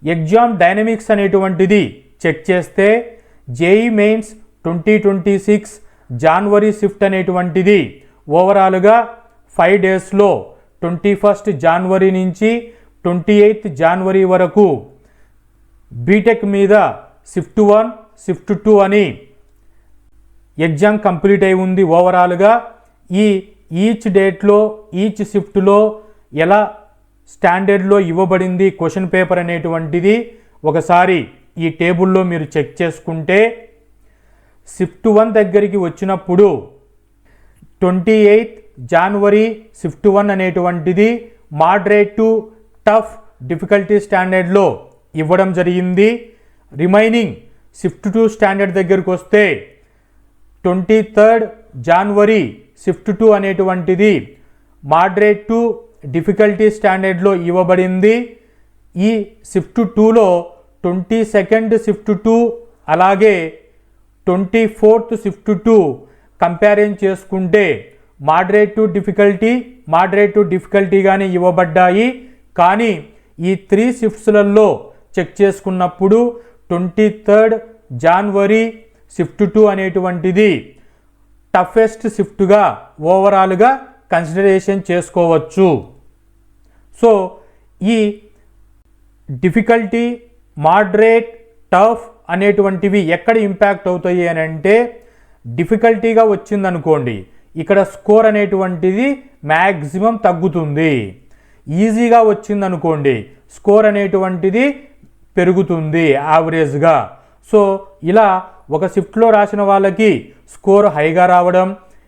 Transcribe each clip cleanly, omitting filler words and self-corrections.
Exam dynamics అనేటువంటిది check చేస్తే JEE mains 2026 జనవరి shift అనేటువంటిది ఓవరాల్గా 5 డేస్లో 21 జనవరి నుంచి 28 జనవరి వరకు బీటెక్ మీద షిఫ్ట్ 1 షిఫ్ట్ 2 అని ఎగ్జామ్ కంప్లీట్ అయి ఉంది. ఓవరాల్గా ఈచ్ డేట్లో ఈచ్ షిఫ్ట్లో ఎలా స్టాండర్డ్లో ఇవ్వబడింది క్వశ్చన్ పేపర్ అనేటువంటిది ఒకసారి ఈ టేబుల్లో మీరు చెక్ చేసుకుంటే షిఫ్ట్ 1 దగ్గరికి వచ్చినప్పుడు 28 జనవరి షిఫ్ట్ 1 అనేటువంటిది మోడరేట్ టు టఫ్ డిఫికల్టీ స్టాండర్డ్లో ఇవ్వడం జరిగింది. రిమైనింగ్ షిఫ్ట్ 2 స్టాండర్డ్ దగ్గరికి వస్తే 23 జనవరి షిఫ్ట్ 2 అనేటువంటిది మోడరేట్ టు డిఫికల్టీ స్టాండర్డ్లో ఇవ్వబడింది. ఈ షిఫ్ట్ 2లో 22 షిఫ్ట్ 2 అలాగే 24th షిఫ్ట్ 2 కంపారిజన్ చేసుకుంటే మోడరేట్ టు డిఫికల్టీగానే ఇవ్వబడ్డాయి. కానీ ఈ 3 షిఫ్ట్స్లలో చెక్ చేసుకున్నప్పుడు 23 జనవరి షిఫ్ట్ 2 అనేటువంటిది టఫెస్ట్ షిఫ్ట్గా ఓవరాల్గా కన్సిడరేషన్ చేసుకోవచ్చు. సో ఈ డిఫికల్టీ, మోడరేట్, టఫ్ అనేటువంటివి ఎక్కడ ఇంపాక్ట్ అవుతాయి అని అంటే డిఫికల్టీగా వచ్చిందనుకోండి ఇక్కడ స్కోర్ అనేటువంటిది మ్యాక్సిమం తగ్గుతుంది. ఈజీగా వచ్చిందనుకోండి స్కోర్ అనేటువంటిది పెరుగుతుంది యావరేజ్గా. సో ఇలా ఒక షిఫ్ట్లో రాసిన వాళ్ళకి స్కోర్ హైగా రావడం,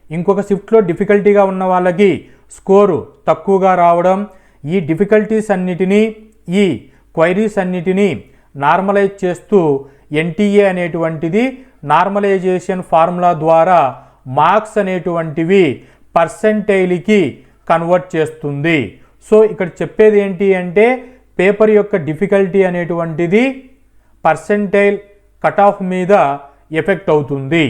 ఇంకొక షిఫ్ట్లో డిఫికల్టీగా ఉన్న వాళ్ళకి స్కోరు తక్కువగా రావడం, ఈ డిఫికల్టీస్ అన్నిటినీ ఈ క్వైరీస్ అన్నిటినీ నార్మలైజ్ చేస్తూ ఎన్టీఏ అనేటువంటిది నార్మలైజేషన్ ఫార్ములా ద్వారా మార్క్స్ అనేటువంటివి పర్సెంటైల్కి కన్వర్ట్ చేస్తుంది. సో ఇక్కడ చెప్పేది ఏంటి అంటే పేపర్ యొక్క డిఫికల్టీ అనేటువంటిది పర్సెంటైల్ కట్ ఆఫ్ మీద ఎఫెక్ట్ అవుతుంది.